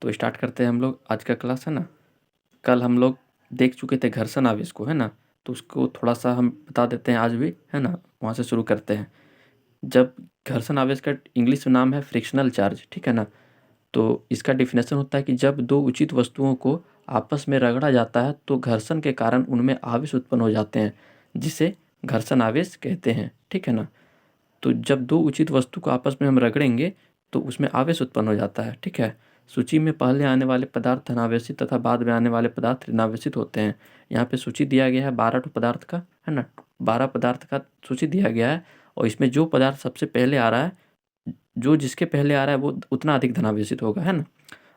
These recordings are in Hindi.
तो स्टार्ट करते हैं हम लोग आज का क्लास, है ना। कल हम लोग देख चुके थे घर्षण आवेश को, है ना। तो उसको थोड़ा सा हम बता देते हैं आज भी, है ना। वहाँ से शुरू करते हैं। जब घर्षण आवेश का इंग्लिश में नाम है फ्रिक्शनल चार्ज, ठीक है ना। तो इसका डिफिनेशन होता है कि जब दो उचित वस्तुओं को आपस में रगड़ा जाता है तो घर्षण के कारण उनमें आवेश उत्पन्न हो जाते हैं, जिसे घर्षण आवेश कहते हैं, ठीक है ना। तो जब दो उचित वस्तु को आपस में हम रगड़ेंगे तो उसमें आवेश उत्पन्न हो जाता है, ठीक है। सूची में पहले आने वाले पदार्थ धनावेशित तथा बाद में आने वाले पदार्थ ऋणावेशित होते हैं। यहाँ पे सूची दिया गया है 12 पदार्थ का, है ना। 12 पदार्थ का सूची दिया गया है और इसमें जो पदार्थ सबसे पहले आ रहा है, जो जिसके पहले आ रहा है वो उतना अधिक धनावेशित होगा, है ना।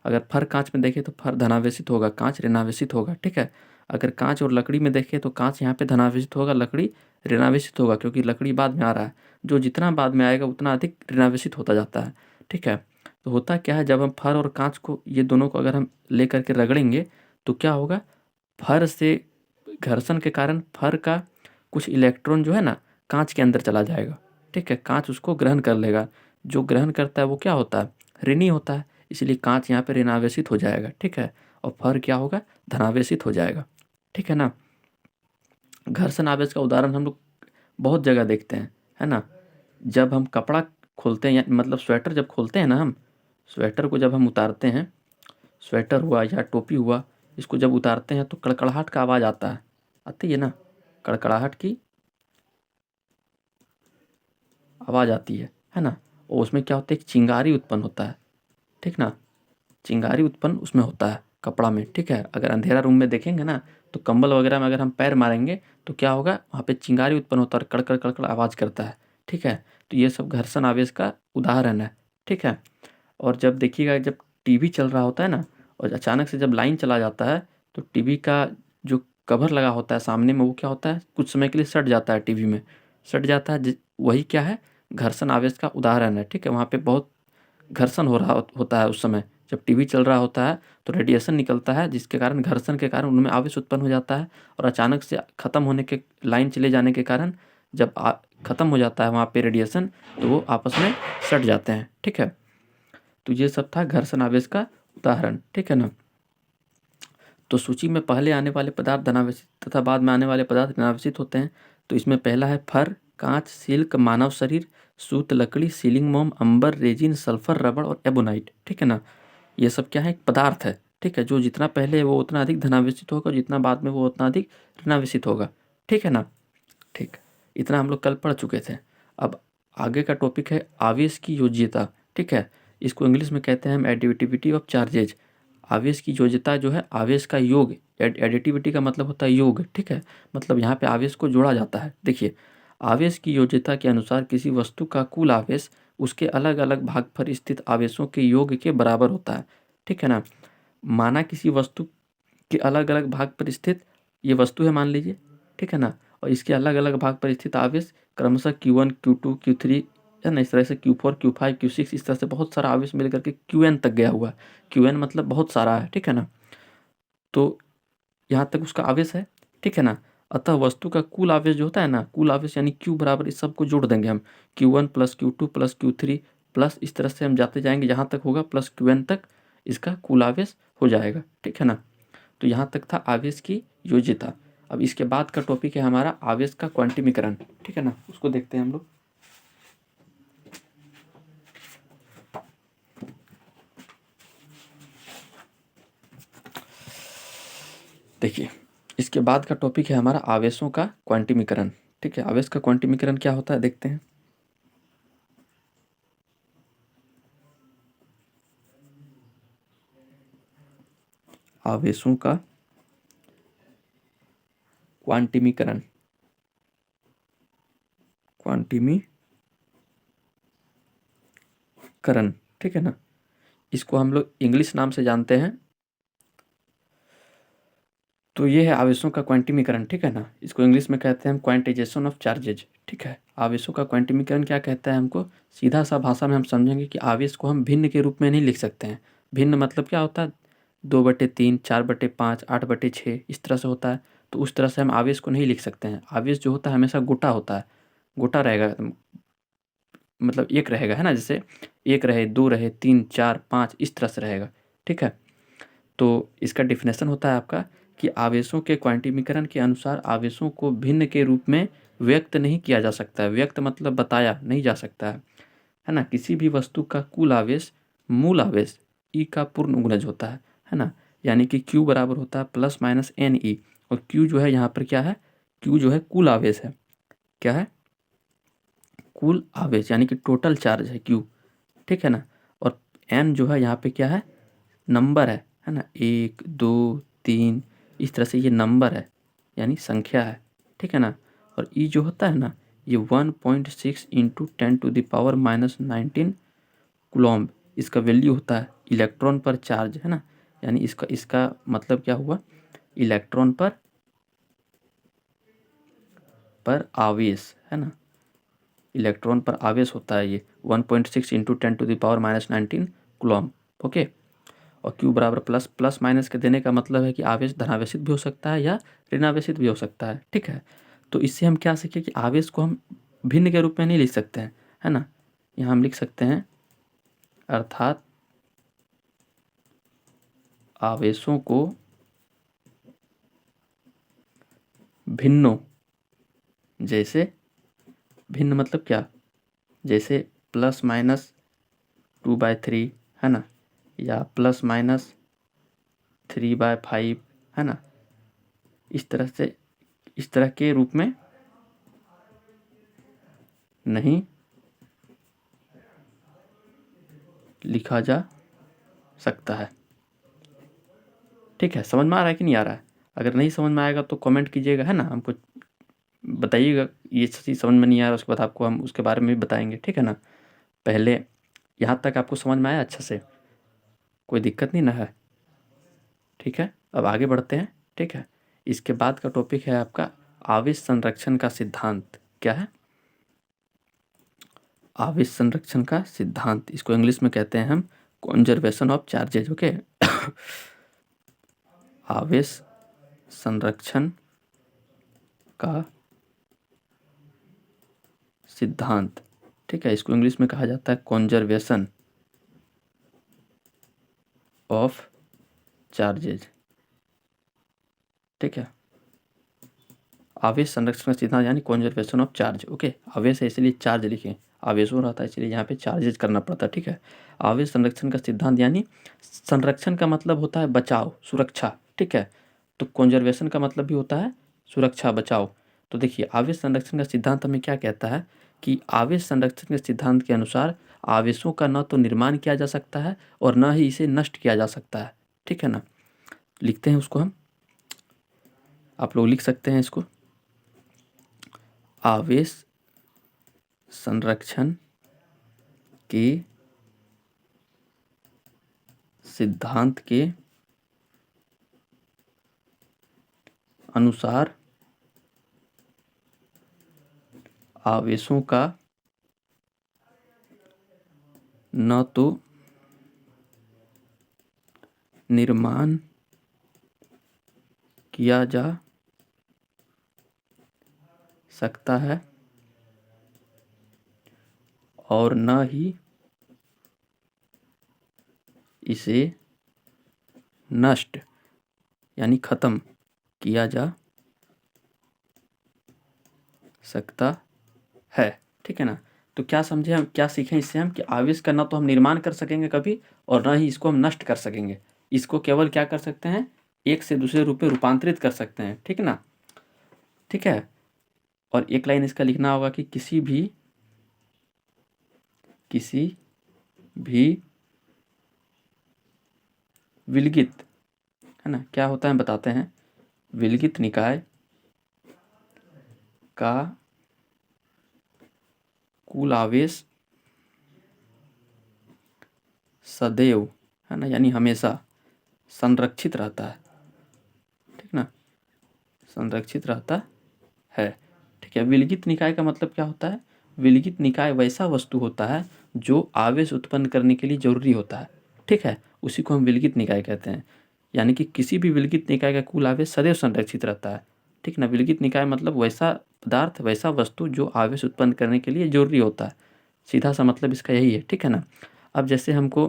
अगर फर कांच में देखें तो फर धनावेशित होगा, कांच ऋणावेशित होगा, ठीक है। अगर कांच और लकड़ी में देखें तो कांच यहाँ पे धनावेशित होगा, लकड़ी ऋणावेशित होगा, क्योंकि लकड़ी बाद में आ रहा है। जो जितना बाद में आएगा उतना अधिक ऋणावेशित होता जाता है, ठीक है। तो होता क्या है, जब हम फर और कांच को, ये दोनों को अगर हम ले करके रगड़ेंगे तो क्या होगा, फर से घर्षण के कारण फर का कुछ इलेक्ट्रॉन जो है ना कांच के अंदर चला जाएगा, ठीक है। कांच उसको ग्रहण कर लेगा। जो ग्रहण करता है वो क्या होता है, ऋणी होता है, इसलिए कांच यहाँ पे ऋणावेशित हो जाएगा, ठीक है। और फर क्या होगा, धनावेशित हो जाएगा, ठीक है ना। घर्षण आवेश का उदाहरण हम लोग बहुत जगह देखते हैं, है ना। जब हम कपड़ा खोलते हैं, मतलब स्वेटर जब खोलते हैं ना, हम स्वेटर को जब हम उतारते हैं, स्वेटर हुआ या टोपी हुआ, इसको जब उतारते हैं तो कड़कड़ाहट का आवाज़ आता है, आती है ना, कड़कड़ाहट की आवाज़ आती है ना। और उसमें क्या होता है, एक चिंगारी उत्पन्न होता है, ठीक ना। चिंगारी उत्पन्न उसमें होता है कपड़ा में, ठीक है। अगर अंधेरा रूम में देखेंगे ना तो कंबल वगैरह में अगर हम पैर मारेंगे तो क्या होगा, वहाँ पे चिंगारी उत्पन्न होता है और कड़कड़ कड़कड़ आवाज़ करता है, ठीक है। तो ये सब घर्षण आवेश का उदाहरण है, ठीक है। और जब देखिएगा, जब टीवी चल रहा होता है ना और अचानक से जब लाइन चला जाता है तो टीवी का जो कवर लगा होता है सामने में, वो क्या होता है, कुछ समय के लिए सट जाता है, टीवी में सट जाता है। वही क्या है, घर्षण आवेश का उदाहरण है, ठीक है। वहाँ पे बहुत घर्षण हो रहा होता है उस समय, जब टीवी चल रहा होता है तो रेडिएशन निकलता है, जिसके कारण घर्षण के कारण उनमें आवेश उत्पन्न हो जाता है। और अचानक से ख़त्म होने के, लाइन चले जाने के कारण जब ख़त्म हो जाता है वहाँ पे रेडिएशन, तो वो आपस में सट जाते हैं, ठीक है। तो ये सब था घर्षण आवेश का उदाहरण, ठीक है ना। तो सूची में पहले आने वाले पदार्थ धनावेशित तथा बाद में आने वाले पदार्थ ऋणावेशित होते हैं। तो इसमें पहला है फर, कांच, सिल्क, मानव शरीर, सूत, लकड़ी, सीलिंग मोम, अंबर, रेजिन, सल्फर, रबड़ और एबोनाइट, ठीक है ना। ये सब क्या है, एक पदार्थ है, ठीक है। जो जितना पहले है वो उतना अधिक धनावेशित होगा, जितना बाद में वो उतना अधिक ऋणावेशित होगा, ठीक है ना। ठीक, इतना हम लोग कल पढ़ चुके थे। अब आगे का टॉपिक है आवेश की योज्यता, ठीक है। इसको इंग्लिश में कहते हैं हम एडिटिविटी ऑफ चार्जेज। आवेश की योज्यता जो है, आवेश का योग, एडिटिविटी का मतलब होता है योग, ठीक है। मतलब यहाँ पे आवेश को जोड़ा जाता है। देखिए, आवेश की योज्यता के अनुसार किसी वस्तु का कुल आवेश उसके अलग अलग भाग पर स्थित आवेशों के योग के बराबर होता है, ठीक है ना। माना किसी वस्तु के अलग अलग भाग पर स्थित, ये वस्तु है मान लीजिए, ठीक है ना। और इसके अलग अलग भाग पर स्थित आवेश क्रमशः Q1, Q2, Q3, है ना, इस तरह से Q4, Q5, Q6, इस तरह से बहुत सारा आवेश मिल करके Qn तक गया हुआ है। Qn मतलब बहुत सारा है, ठीक है ना। तो यहाँ तक उसका आवेश है, ठीक है ना। अतः वस्तु का कुल आवेश जो होता है ना, कुल आवेश यानी Q बराबर इस सब को जोड़ देंगे हम, Q1 plus Q2 plus Q3 plus, इस तरह से हम जाते जाएंगे जहाँ तक होगा प्लस Qn तक इसका कुल आवेश हो जाएगा, ठीक है ना। तो यहाँ तक था आवेश की योज्यता। अब इसके बाद का टॉपिक है हमारा आवेश का क्वांटिमीकरण, ठीक है ना। उसको देखते हैं हम लोग। देखिए, इसके बाद का टॉपिक है हमारा आवेशों का क्वांटिमीकरण, ठीक है। आवेश का क्वांटिमीकरण क्या होता है देखते हैं। आवेशों का क्वांटिमीकरण, क्वांटिमीकरण, ठीक है ना। इसको हम लोग इंग्लिश नाम से जानते हैं। तो ये है आवेशों का क्वांटिमीकरण, ठीक है ना। इसको इंग्लिश में कहते हैं हम क्वांटाइजेशन ऑफ चार्जेज, ठीक है। आवेशों का क्वांटिमीकरण क्या कहता है हमको, सीधा सा भाषा में हम समझेंगे कि आवेश को हम भिन्न के रूप में नहीं लिख सकते हैं। भिन्न मतलब क्या होता है, 2/3, 4/5, 8/6, इस तरह से होता है। तो उस तरह से हम आवेश को नहीं लिख सकते हैं। आवेश जो होता है हमेशा गोटा होता है, गोटा रहेगा, मतलब एक रहेगा, है ना। जैसे एक रहे, दो रहे, 3, 4, 5, इस तरह से रहेगा, ठीक है। तो इसका डेफिनेशन होता है आपका कि आवेशों के क्वांटिमीकरण के अनुसार आवेशों को भिन्न के रूप में व्यक्त नहीं किया जा सकता है। व्यक्त मतलब बताया नहीं जा सकता है ना। किसी भी वस्तु का कुल आवेश मूल आवेश ई का पूर्ण गुणज होता है ना। यानी कि Q बराबर होता है प्लस माइनस एन ई, और Q जो है यहाँ पर क्या है, Q जो है कुल आवेश है। क्या है? कुल आवेश, यानी कि टोटल चार्ज है Q, ठीक है ना। और N जो है यहाँ पे क्या है, नंबर है ना। 1 2 3 इस तरह से ये नंबर है, यानी संख्या है, ठीक है ना। और ई जो होता है ना, ये 1.6 इंटू 10⁻⁻19 कूलम्ब इसका वैल्यू होता है इलेक्ट्रॉन पर चार्ज, है ना। यानी इसका मतलब क्या हुआ, इलेक्ट्रॉन पर आवेश, है ना। इलेक्ट्रॉन पर आवेश होता है ये 1.6 इंटू 10⁻⁻19 कूलम्ब। ओके। और Q बराबर प्लस प्लस माइनस के देने का मतलब है कि आवेश धनावेशित भी हो सकता है या ऋणावेशित भी हो सकता है, ठीक है। तो इससे हम क्या सीखे कि आवेश को हम भिन्न के रूप में नहीं लिख सकते हैं, है ना। यहाँ हम लिख सकते हैं अर्थात आवेशों को भिन्नों, जैसे भिन्न मतलब क्या, जैसे प्लस माइनस 2/3, है ना, या प्लस माइनस 3/5, है ना। इस तरह के रूप में नहीं लिखा जा सकता है, ठीक है। समझ में आ रहा है कि नहीं आ रहा है? अगर नहीं समझ में आएगा तो कमेंट कीजिएगा, है ना, हमको बताइएगा ये चीज़ समझ में नहीं आ रहा, उसके बाद आपको हम उसके बारे में भी बताएंगे, ठीक है ना। पहले यहाँ तक आपको समझ में आया अच्छे से, कोई दिक्कत नहीं ना है? ठीक है, अब आगे बढ़ते हैं, ठीक है। इसके बाद का टॉपिक है आपका आवेश संरक्षण का सिद्धांत। क्या है? आवेश संरक्षण का सिद्धांत, इसको इंग्लिश में कहते हैं हम कंजर्वेशन ऑफ चार्जेज। ओके। आवेश संरक्षण का सिद्धांत, ठीक है, इसको इंग्लिश में कहा जाता है कंजर्वेशन ऑफ चार्जेज, ठीक है। आवेश संरक्षण का सिद्धांत यानी कंजर्वेशन ऑफ चार्ज। ओके। आवेश है इसलिए चार्ज लिखें, आवेशों रहता है इसलिए यहाँ पे चार्जेज करना पड़ता है, ठीक है। आवेश संरक्षण का सिद्धांत यानी संरक्षण का मतलब होता है बचाव, सुरक्षा, ठीक है। तो कंजर्वेशन का मतलब भी होता है सुरक्षा, बचाव। तो देखिए आवेश संरक्षण का सिद्धांत हमें क्या कहता है कि आवेश संरक्षण के सिद्धांत के अनुसार आवेशों का न तो निर्माण किया जा सकता है और न ही इसे नष्ट किया जा सकता है, ठीक है ना। लिखते हैं उसको हम, आप लोग लिख सकते हैं इसको। आवेश संरक्षण के सिद्धांत के अनुसार आवेशों का न तो निर्माण किया जा सकता है और न ही इसे नष्ट यानी खत्म किया जा सकता है, ठीक है ना। तो क्या समझे हम, क्या सीखें इससे हम कि आवेश का ना तो हम निर्माण कर सकेंगे कभी और ना ही इसको हम नष्ट कर सकेंगे। इसको केवल क्या कर सकते हैं, एक से दूसरे रूप में रूपांतरित कर सकते हैं, ठीक है ना, ठीक है। और एक लाइन इसका लिखना होगा कि किसी भी विलगित, है ना, क्या होता है बताते हैं, विलगित निकाय का कुल आवेश सदैव, है ना, यानी हमेशा संरक्षित रहता है, ठीक ना, संरक्षित रहता है, ठीक है। विलगित निकाय का मतलब क्या होता है, विलगित निकाय वैसा वस्तु होता है जो आवेश उत्पन्न करने के लिए जरूरी होता है, ठीक है, उसी को हम विलगित निकाय कहते हैं। यानी कि किसी भी विलगित निकाय का कुल आवेश सदैव संरक्षित रहता है, ठीक ना। विलगित निकाय मतलब वैसा पदार्थ, वैसा वस्तु जो आवेश उत्पन्न करने के लिए जरूरी होता है, सीधा सा मतलब इसका यही है, ठीक है ना। अब जैसे हमको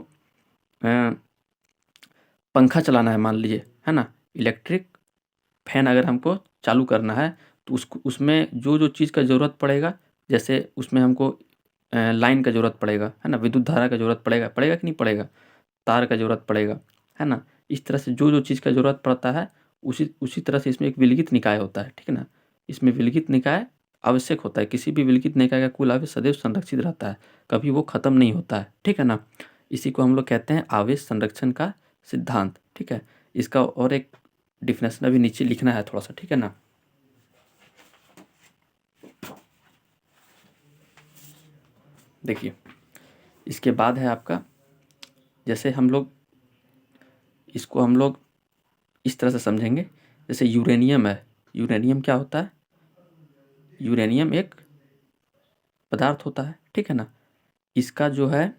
पंखा चलाना है मान लीजिए, है ना, इलेक्ट्रिक फैन अगर हमको चालू करना है तो उसमें जो चीज़ का ज़रूरत पड़ेगा, जैसे उसमें हमको लाइन का ज़रूरत पड़ेगा, है ना, विद्युत धारा का ज़रूरत पड़ेगा कि नहीं पड़ेगा, तार का ज़रूरत पड़ेगा, है ना। इस तरह से जो चीज़ का ज़रूरत पड़ता है उसी तरह से इसमें एक विलगित निकाय होता है, ठीक है ना। इसमें विलगित निकाय आवश्यक होता है, किसी भी विलगित निकाय का कुल आवेश सदैव संरक्षित रहता है, कभी वो ख़त्म नहीं होता है, ठीक है ना। इसी को हम लोग कहते हैं आवेश संरक्षण का सिद्धांत, ठीक है। इसका और एक डिफिनेशन अभी नीचे लिखना है थोड़ा सा, ठीक है ना। देखिए, इसके बाद है आपका, जैसे हम लोग इस तरह से समझेंगे, जैसे यूरेनियम है। यूरेनियम क्या होता है? यूरेनियम एक पदार्थ होता है, ठीक है ना। इसका जो है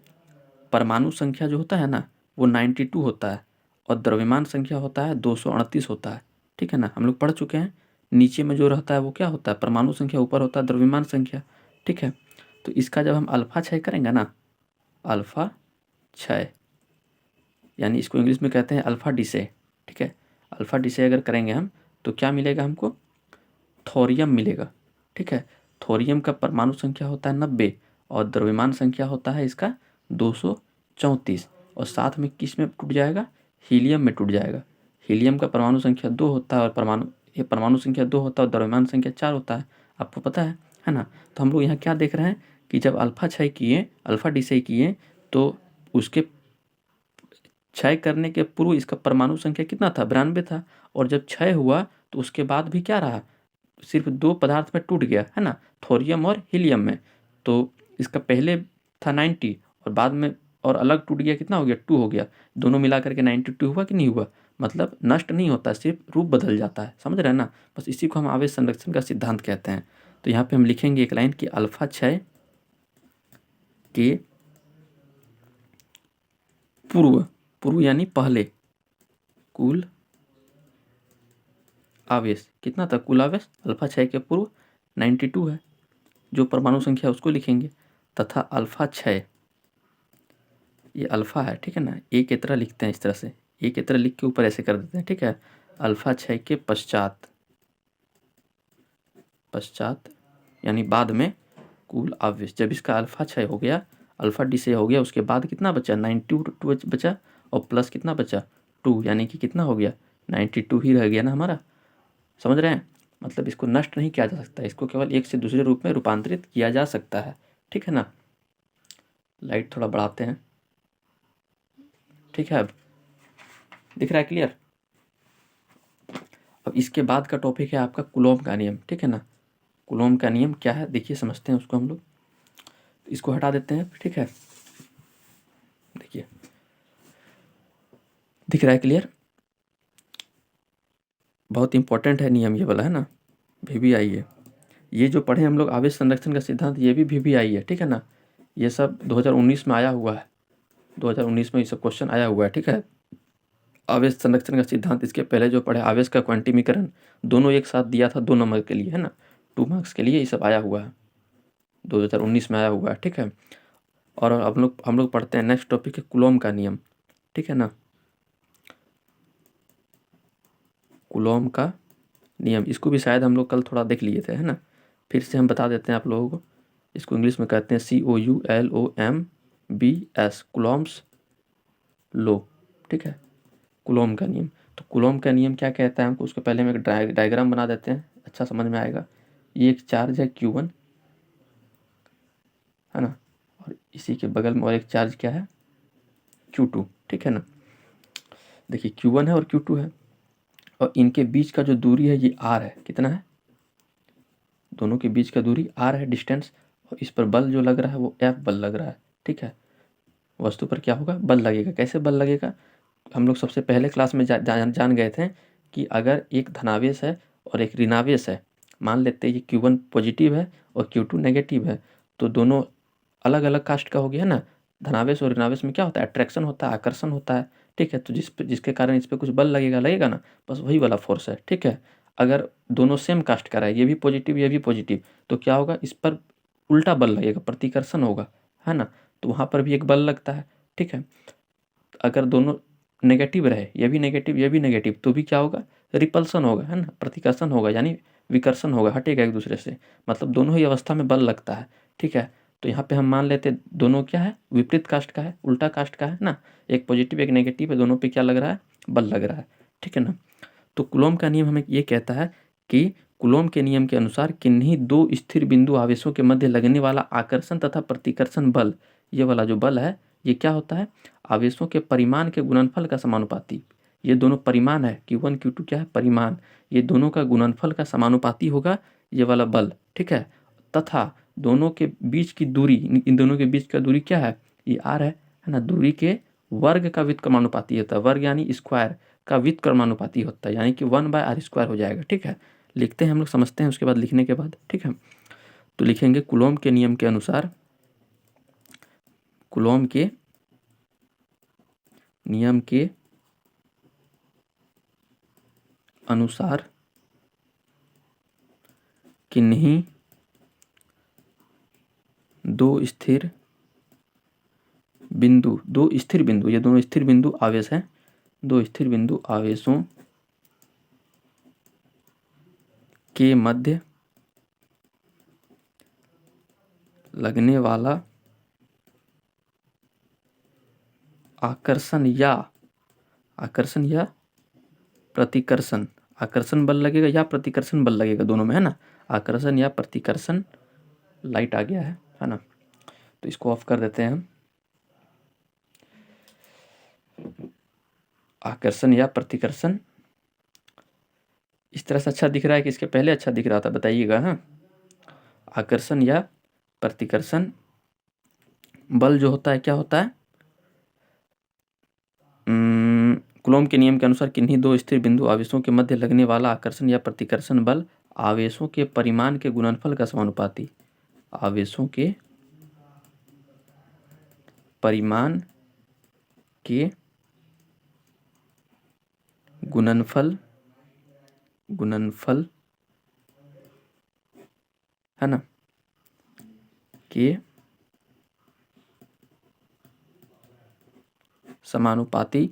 परमाणु संख्या जो होता है ना वो 92 होता है और द्रव्यमान संख्या होता है 238 होता है, ठीक है ना। हम लोग पढ़ चुके हैं। नीचे में जो रहता है वो क्या होता है? परमाणु संख्या, ऊपर होता है द्रव्यमान संख्या, ठीक है। तो इसका जब हम अल्फा क्षय करेंगे ना, अल्फा क्षय, यानी इसको इंग्लिश में कहते हैं अल्फा डिसे, ठीक है। अल्फा डिसे अगर करेंगे हम तो क्या मिलेगा हमको? थोरियम मिलेगा, ठीक है। थोरियम का परमाणु संख्या होता है 90 और द्रव्यमान संख्या होता है इसका 234, और साथ में किस में टूट जाएगा? हीलियम में टूट जाएगा। हीलियम का परमाणु संख्या 2 होता है और परमाणु संख्या 2 होता है और द्रव्यमान संख्या 4 होता है, आपको पता है ना। तो हम लोग यहाँ क्या देख रहे हैं कि जब अल्फा क्षय किए, अल्फा डिसय किए, तो उसके क्षय करने के पूर्व इसका परमाणु संख्या कितना था? 92 था। और जब क्षय हुआ तो उसके बाद भी क्या रहा? सिर्फ 2 पदार्थ में टूट गया, है ना, थोरियम और हीलियम में। तो इसका पहले था 90 और बाद में और अलग टूट गया, कितना हो गया? 2 हो गया। दोनों मिला करके 92 हुआ कि नहीं हुआ? मतलब नष्ट नहीं होता, सिर्फ रूप बदल जाता है, समझ रहे हैं ना। बस इसी को हम आवेश संरक्षण का सिद्धांत कहते हैं। तो यहाँ पे हम लिखेंगे एक लाइन कि अल्फा क्षय के पूर्व यानी पहले कुल आवेश कितना था? कुल आवेश अल्फा क्षय के पूर्व 92 है, जो परमाणु संख्या उसको लिखेंगे, तथा अल्फा क्षय, ये अल्फा है, ठीक है ना। ए की तरह लिखते हैं इस तरह से, ए की तरह लिख के ऊपर ऐसे कर देते हैं, ठीक है। अल्फा क्षय के पश्चात यानी बाद में कुल आवेश, जब इसका अल्फा क्षय हो गया, अल्फा डिसय हो गया, उसके बाद कितना बचा? 92 बचा और प्लस कितना बचा? 2, यानी कि कितना हो गया? 92 ही रह गया ना हमारा, समझ रहे हैं। मतलब इसको नष्ट नहीं किया जा सकता, इसको केवल एक से दूसरे रूप में रूपांतरित किया जा सकता है, ठीक है ना। लाइट थोड़ा बढ़ाते हैं, ठीक है। अब दिख रहा है क्लियर? अब इसके बाद का टॉपिक है आपका कूलॉम का नियम, ठीक है ना। कूलॉम का नियम क्या है देखिए, समझते हैं उसको हम लोग। इसको हटा देते हैं, ठीक है। देखिए, दिख रहा है क्लियर? बहुत इंपॉर्टेंट है नियम ये वाला, है ना, VVI है। ये जो पढ़े हम लोग आवेश संरक्षण का सिद्धांत, ये भी VVI है, ठीक है ना। ये सब 2019 में आया हुआ है, 2019 में ये सब क्वेश्चन आया हुआ है, ठीक है। आवेश संरक्षण का सिद्धांत, इसके पहले जो पढ़े आवेश का क्वांटिमीकरण, दोनों एक साथ दिया था 2 नंबर के लिए, है ना, 2 मार्क्स के लिए ये सब आया हुआ है, 2019 में आया हुआ है, ठीक है। और हम लोग पढ़ते हैं नेक्स्ट टॉपिक है कूलॉम का नियम, ठीक है ना। कूलॉम का नियम, इसको भी शायद हम लोग कल थोड़ा देख लिए थे, है ना। फिर से हम बता देते हैं आप लोगों को। इसको इंग्लिश में कहते हैं COULOMBS, कूलॉम्स लॉ, ठीक है, कूलॉम का नियम। तो कूलॉम का नियम क्या कहता है हमको, उसके पहले हम एक डायग्राम बना देते हैं, अच्छा समझ में आएगा। ये एक चार्ज है Q1, है ना, और इसी के बगल में और एक चार्ज क्या है? Q2, ठीक है ना। देखिए Q1 है और Q2 है, और इनके बीच का जो दूरी है ये R है, कितना है? दोनों के बीच का दूरी R है, डिस्टेंस। और इस पर बल जो लग रहा है वो F बल लग रहा है, ठीक है। वस्तु पर क्या होगा? बल लगेगा। कैसे बल लगेगा? हम लोग सबसे पहले क्लास में जान गए थे कि अगर एक धनावेश है और एक ऋणावेश है, मान लेते हैं कि Q1 पॉजिटिव है और Q2 नेगेटिव है, तो दोनों अलग अलग कास्ट का हो गया ना। धनावेश और ऋणावेश में क्या होता है? अट्रैक्शन होता है, आकर्षण होता है, ठीक है। तो जिसके कारण इस पर कुछ बल लगेगा ना, बस वही वाला फोर्स है, ठीक है। अगर दोनों सेम कास्ट का है, ये भी पॉजिटिव ये भी पॉजिटिव, तो क्या होगा? इस पर उल्टा बल लगेगा, प्रतिकर्षण होगा, है ना। तो वहाँ पर भी एक बल लगता है, ठीक है। अगर दोनों नेगेटिव रहे, ये भी नेगेटिव, ये भी नेगेटिव, तो भी क्या होगा, रिपल्सन होगा, है ना, प्रतिकर्षण होगा, यानी विकर्षण होगा, हटेगा एक दूसरे से, मतलब दोनों ही अवस्था में बल लगता है। ठीक है, तो यहाँ पे हम मान लेते दोनों क्या है, विपरीत कास्ट का है, उल्टा कास्ट का है ना, एक पॉजिटिव एक नेगेटिव है, दोनों पे क्या लग रहा है, बल लग रहा है। ठीक है ना। तो कूलॉम का नियम हमें ये कहता है कि कूलॉम के नियम के अनुसार किन्हीं दो स्थिर बिंदु आवेशों के मध्य लगने वाला आकर्षण तथा प्रतिकर्षण बल, ये वाला जो बल है ये क्या होता है, आवेशों के परिमाण के गुणनफल का समानुपाती। ये दोनों परिमाण है, Q1 Q2 क्या है, परिमाण, ये दोनों का गुणनफल का समानुपाती होगा ये वाला बल। ठीक है, तथा दोनों के बीच की दूरी, इन दोनों के बीच का दूरी क्या है, ये r है ना, दूरी के वर्ग का व्युत्क्रमानुपाती होता है, वर्ग यानी स्क्वायर का व्युत्क्रमानुपाती होता है, यानी कि 1/r² हो जाएगा। ठीक है, लिखते हैं हम लोग, समझते हैं उसके बाद लिखने के बाद। ठीक है, तो लिखेंगे कूलॉम के नियम के अनुसार, कूलॉम के नियम के अनुसार किन्हीं दो स्थिर बिंदु, ये दोनों स्थिर बिंदु आवेश हैं, दो स्थिर बिंदु आवेशों के मध्य लगने वाला आकर्षण या प्रतिकर्षण, आकर्षण बल लगेगा या प्रतिकर्षण बल लगेगा, दोनों में, है ना, आकर्षण या प्रतिकर्षण, लाइट आ गया है ना, तो इसको ऑफ कर देते हैं हम। आकर्षण या प्रतिकर्षण इस तरह से अच्छा दिख रहा है कि इसके पहले अच्छा दिख रहा था, बताइएगा। हाँ, आकर्षण या प्रतिकर्षण बल जो होता है क्या होता है, कूलॉम के नियम के अनुसार किन्हीं दो स्थिर बिंदु आवेशों के मध्य लगने वाला आकर्षण या प्रतिकर्षण बल आवेशों के परिमाण के गुणनफल का समानुपाती, आवेशों के परिमाण के गुणनफल है ना, के समानुपाती